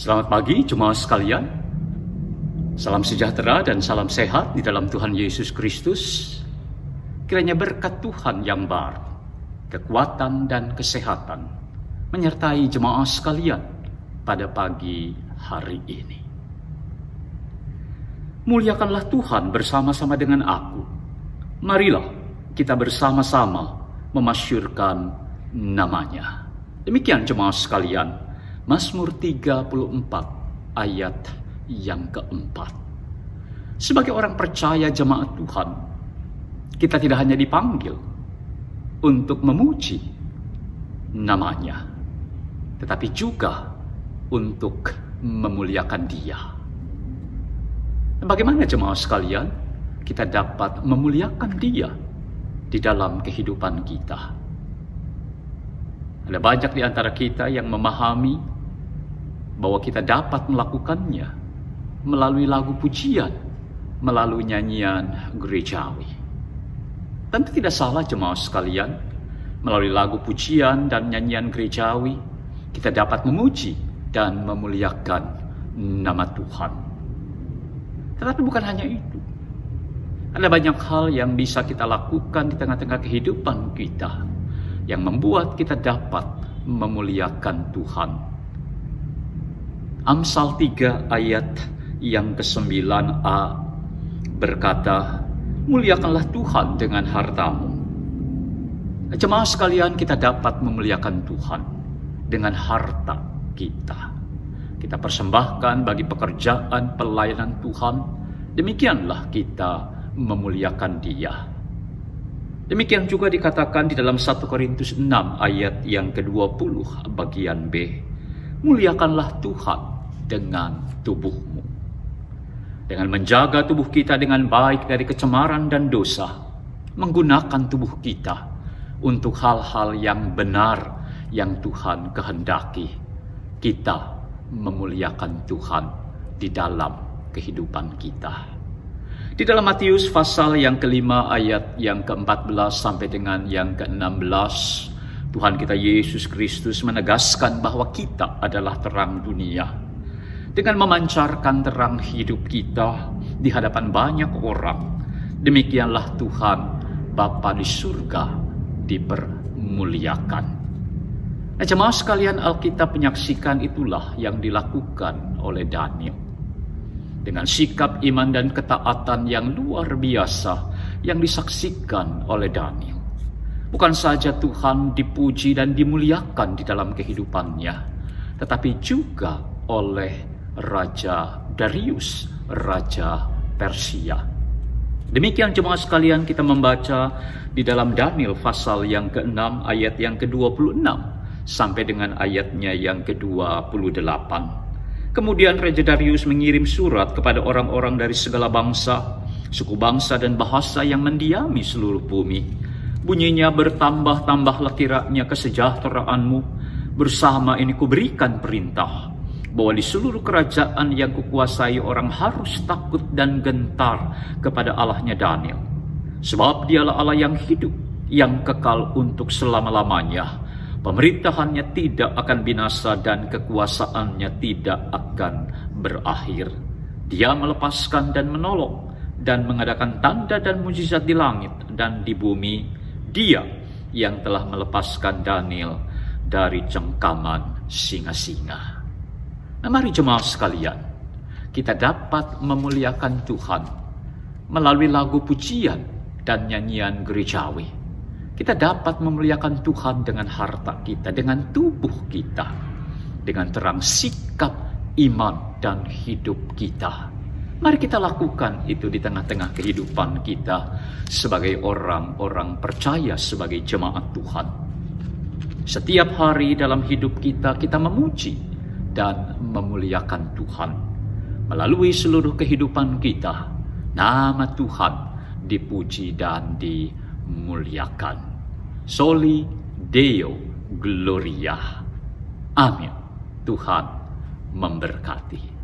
Selamat pagi jemaat sekalian. Salam sejahtera dan salam sehat di dalam Tuhan Yesus Kristus. Kiranya berkat Tuhan yang baru, kekuatan dan kesehatan menyertai jemaat sekalian pada pagi hari ini. Muliakanlah Tuhan bersama-sama dengan aku. Marilah kita bersama-sama memasyurkan namanya. Demikian jemaat sekalian, Mazmur 34 ayat yang keempat. Sebagai orang percaya jemaat Tuhan, kita tidak hanya dipanggil untuk memuji namanya, tetapi juga untuk memuliakan Dia. Bagaimana jemaat sekalian kita dapat memuliakan Dia di dalam kehidupan kita? Ada banyak di antara kita yang memahami bahwa kita dapat melakukannya melalui lagu pujian, melalui nyanyian gerejawi. Tentu tidak salah jemaat sekalian, melalui lagu pujian dan nyanyian gerejawi, kita dapat memuji dan memuliakan nama Tuhan. Tetapi bukan hanya itu. Ada banyak hal yang bisa kita lakukan di tengah-tengah kehidupan kita, yang membuat kita dapat memuliakan Tuhan. Amsal 3 ayat yang ke-9a berkata, muliakanlah Tuhan dengan hartamu. Jemaat sekalian, kita dapat memuliakan Tuhan dengan harta kita. Kita persembahkan bagi pekerjaan pelayanan Tuhan, demikianlah kita memuliakan Dia. Demikian juga dikatakan di dalam 1 Korintus 6 ayat yang ke-20 bagian B. Muliakanlah Tuhan dengan tubuhmu. Dengan menjaga tubuh kita dengan baik dari kecemaran dan dosa, menggunakan tubuh kita untuk hal-hal yang benar yang Tuhan kehendaki, kita memuliakan Tuhan di dalam kehidupan kita. Di dalam Matius pasal yang kelima ayat yang ke-14 sampai dengan yang ke-16, Tuhan kita Yesus Kristus menegaskan bahwa kita adalah terang dunia. Dengan memancarkan terang hidup kita di hadapan banyak orang, demikianlah Tuhan Bapa di surga dipermuliakan. Nah, jemaah sekalian, Alkitab menyaksikan itulah yang dilakukan oleh Daniel. Dengan sikap iman dan ketaatan yang luar biasa yang disaksikan oleh Daniel. Bukan saja Tuhan dipuji dan dimuliakan di dalam kehidupannya, tetapi juga oleh Raja Darius, Raja Persia. Demikian jemaat sekalian, kita membaca di dalam Daniel pasal yang ke-6 ayat yang ke-26 sampai dengan ayatnya yang ke-28. Kemudian Raja Darius mengirim surat kepada orang-orang dari segala bangsa, suku bangsa dan bahasa yang mendiami seluruh bumi. Bunyinya, bertambah-tambahlah kiranya kesejahteraanmu. Bersama ini kuberikan perintah bahwa di seluruh kerajaan yang kukuasai orang harus takut dan gentar kepada Allahnya Daniel. Sebab Dialah Allah yang hidup, yang kekal untuk selama-lamanya. Pemerintahannya tidak akan binasa dan kekuasaannya tidak akan berakhir. Dia melepaskan dan menolong dan mengadakan tanda dan mujizat di langit dan di bumi. Dia yang telah melepaskan Daniel dari cengkaman singa-singa. Nah, mari jemaat sekalian, kita dapat memuliakan Tuhan melalui lagu pujian dan nyanyian gerejawi. Kita dapat memuliakan Tuhan dengan harta kita, dengan tubuh kita, dengan terang sikap iman dan hidup kita. Mari kita lakukan itu di tengah-tengah kehidupan kita sebagai orang-orang percaya, sebagai jemaat Tuhan. Setiap hari dalam hidup kita, kita memuji dan memuliakan Tuhan. Melalui seluruh kehidupan kita, nama Tuhan dipuji dan dimuliakan. Soli Deo Gloria. Amin. Tuhan memberkati.